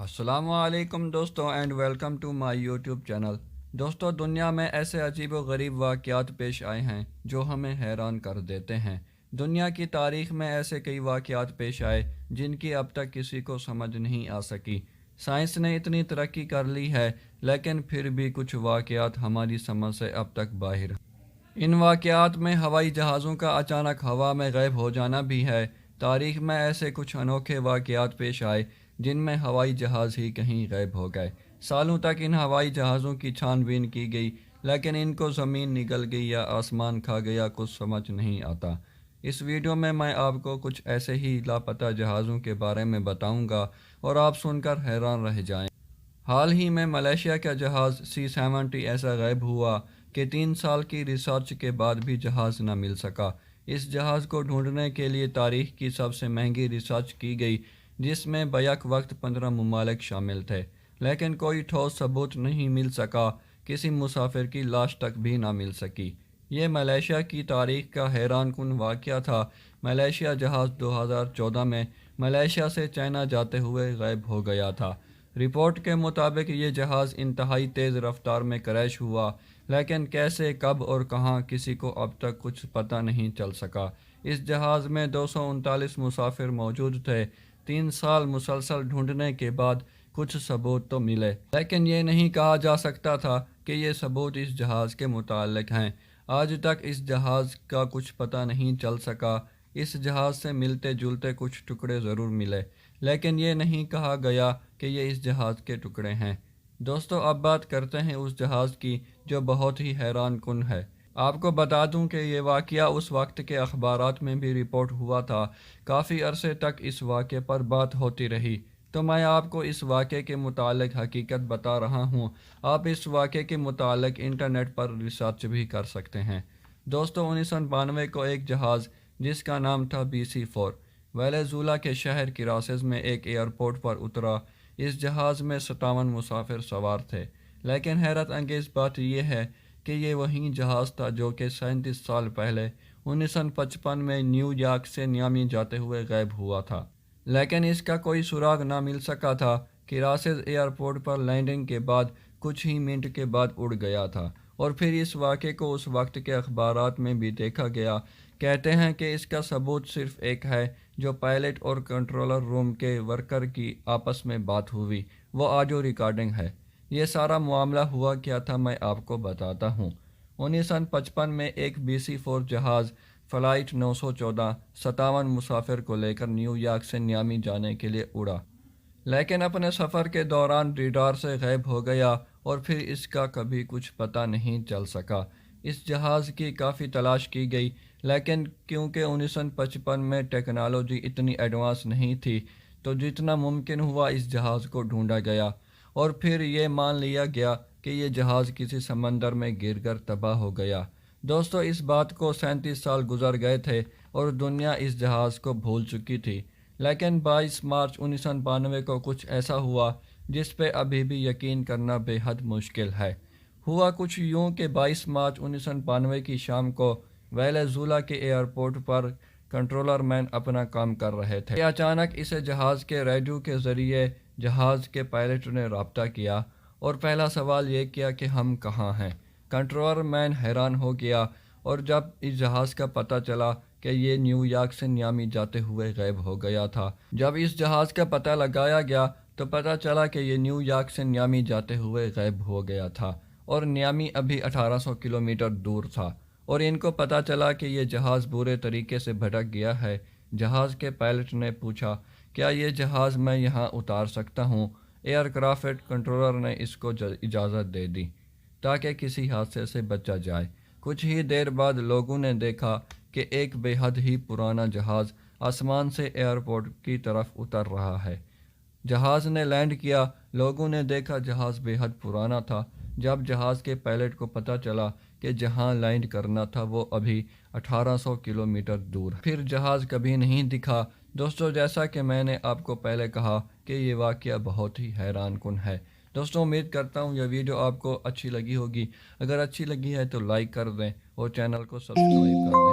السلام علیکم دوستوں and welcome to my YouTube channel. دوستوں، دنیا میں ایسے عجیب و غریب واقعات پیش آئے ہیں جو ہمیں حیران کر دیتے ہیں۔ دنیا کی تاریخ میں ایسے کئی واقعات پیش آئے جن کی اب تک کسی کو سمجھ نہیں آ سکی۔ سائنس نے اتنی ترقی کر لی ہے لیکن پھر بھی کچھ واقعات ہماری سمجھ سے اب تک باہر ہیں۔ ان واقعات میں ہوائی جہازوں کا اچانک ہوا میں غائب ہو جانا بھی ہے۔ تاریخ میں ایسے کچھ انوکھے واقعات پیش آئے جن میں ہوائی جہاز ہی کہیں غائب ہو گئے۔ سالوں تک ان ہوائی جہازوں کی چھان بین کی گئی لیکن ان کو زمین نگل گئی یا آسمان کھا گیا، کچھ سمجھ نہیں آتا۔ اس ویڈیو میں آپ کو کچھ ایسے ہی لاپتہ جہازوں کے بارے میں بتاؤں گا اور آپ سن کر حیران رہ جائیں۔ حال ہی میں ملیشیا کا جہاز C-70 ایسا غائب ہوا کہ 3 سال کی ریسرچ کے بعد بھی جہاز نہ مل سکا۔ اس جہاز کو ڈھونڈنے کے لیے تاریخ کی سب سے مہنگی ریسرچ کی گئی جس میں بیک وقت 15 ممالک شامل تھے، لیکن کوئی ٹھوس ثبوت نہیں مل سکا۔ کسی مسافر کی لاش تک بھی نہ مل سکی۔ یہ ملیشیا کی تاریخ کا حیران کن واقعہ تھا۔ ملیشیا جہاز 2014 میں ملیشیا سے چائنا جاتے ہوئے غائب ہو گیا تھا۔ رپورٹ کے مطابق یہ جہاز انتہائی تیز رفتار میں کریش ہوا، لیکن کیسے، کب اور کہاں کسی کو اب تک کچھ پتہ نہیں چل سکا۔ اس جہاز میں 239 مسافر موجود تھے۔ 3 سال مسلسل ڈھونڈنے کے بعد کچھ ثبوت تو ملے، لیکن یہ نہیں کہا جا سکتا تھا کہ یہ ثبوت اس جہاز کے متعلق ہیں۔ آج تک اس جہاز کا کچھ پتہ نہیں چل سکا۔ اس جہاز سے ملتے جلتے کچھ ٹکڑے ضرور ملے، لیکن یہ نہیں کہا گیا کہ یہ اس جہاز کے ٹکڑے ہیں۔ دوستو، اب بات کرتے ہیں اس جہاز کی جو بہت ہی حیران کن ہے۔ آپ کو بتا دوں کہ یہ واقعہ اس وقت کے اخبارات میں بھی رپورٹ ہوا تھا۔ کافی عرصے تک اس واقعے پر بات ہوتی رہی، تو میں آپ کو اس واقعے کے متعلق حقیقت بتا رہا ہوں۔ آپ اس واقعے کے متعلق انٹرنیٹ پر ریسرچ بھی کر سکتے ہیں۔ دوستو، 1992 کو ایک جہاز جس کا نام تھا BC-4 ویلزولا کے شہر کراسز میں ایک ایئرپورٹ پر اترا۔ اس جہاز میں 57 مسافر سوار تھے، لیکن حیرت انگیز بات یہ ہے کہ یہ وہی جہاز تھا جو کہ 37 سال پہلے 1955 میں نیو یارک سے نیامی جاتے ہوئے غائب ہوا تھا، لیکن اس کا کوئی سراغ نہ مل سکا تھا۔ کراسز ایئرپورٹ پر لینڈنگ کے بعد کچھ ہی منٹ کے بعد اڑ گیا تھا، اور پھر اس واقعے کو اس وقت کے اخبارات میں بھی دیکھا گیا۔ کہتے ہیں کہ اس کا ثبوت صرف ایک ہے، جو پائلٹ اور کنٹرولر روم کے ورکر کی آپس میں بات ہوئی، وہ آڈیو ریکارڈنگ ہے۔ یہ سارا معاملہ ہوا کیا تھا میں آپ کو بتاتا ہوں۔ 1955 میں ایک BC-4 جہاز فلائٹ 914 57 مسافر کو لے کر نیو یارک سے نیامی جانے کے لیے اڑا، لیکن اپنے سفر کے دوران ریڈار سے غائب ہو گیا اور پھر اس کا کبھی کچھ پتہ نہیں چل سکا۔ اس جہاز کی کافی تلاش کی گئی، لیکن کیونکہ 1955 میں ٹیکنالوجی اتنی ایڈوانس نہیں تھی تو جتنا ممکن ہوا اس جہاز کو ڈھونڈا گیا، اور پھر یہ مان لیا گیا کہ یہ جہاز کسی سمندر میں گر کر تباہ ہو گیا۔ دوستو، اس بات کو 37 سال گزر گئے تھے اور دنیا اس جہاز کو بھول چکی تھی، لیکن 22 مارچ 1992 کو کچھ ایسا ہوا جس پہ ابھی بھی یقین کرنا بے حد مشکل ہے۔ ہوا کچھ یوں کہ 22 مارچ 1992 کی شام کو ویلزولا کے ایئرپورٹ پر کنٹرولر مین اپنا کام کر رہے تھے کہ اچانک اسے جہاز کے ریڈیو کے ذریعے جہاز کے پائلٹ نے رابطہ کیا اور پہلا سوال یہ کیا کہ ہم کہاں ہیں۔ کنٹرولر مین حیران ہو گیا، اور جب اس جہاز کا پتہ چلا کہ یہ نیو یارک سے نیامی جاتے ہوئے غائب ہو گیا تھا۔ جب اس جہاز کا پتہ لگایا گیا تو پتہ چلا کہ یہ نیو یارک سے نیامی جاتے ہوئے غائب ہو گیا تھا، اور نیامی ابھی 1800 کلومیٹر دور تھا، اور ان کو پتہ چلا کہ یہ جہاز برے طریقے سے بھٹک گیا ہے۔ جہاز کے پائلٹ نے پوچھا، کیا یہ جہاز میں یہاں اتار سکتا ہوں؟ ایئر کرافٹ کنٹرولر نے اس کو اجازت دے دی تاکہ کسی حادثے سے بچا جائے۔ کچھ ہی دیر بعد لوگوں نے دیکھا کہ ایک بے حد ہی پرانا جہاز آسمان سے ایئرپورٹ کی طرف اتر رہا ہے۔ جہاز نے لینڈ کیا۔ لوگوں نے دیکھا جہاز بے حد پرانا تھا۔ جب جہاز کے پائلٹ کو پتہ چلا کہ جہاں لینڈ کرنا تھا وہ ابھی 1800 کلومیٹر دور ہے، پھر جہاز کبھی نہیں دکھا۔ دوستو، جیسا کہ میں نے آپ کو پہلے کہا کہ یہ واقعہ بہت ہی حیران کن ہے۔ دوستو، امید کرتا ہوں یہ ویڈیو آپ کو اچھی لگی ہوگی۔ اگر اچھی لگی ہے تو لائک کر دیں اور چینل کو سبسکرائب کر دیں۔